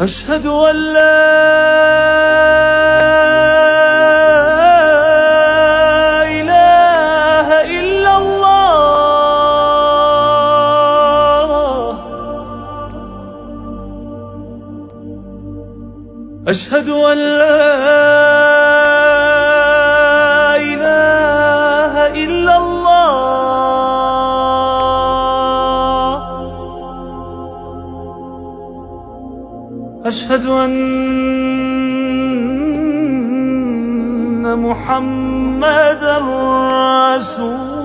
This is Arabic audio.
أشهد أن لا إله إلا الله. أشهد أن لا إله إلا الله. أشهد أن محمدًا رسول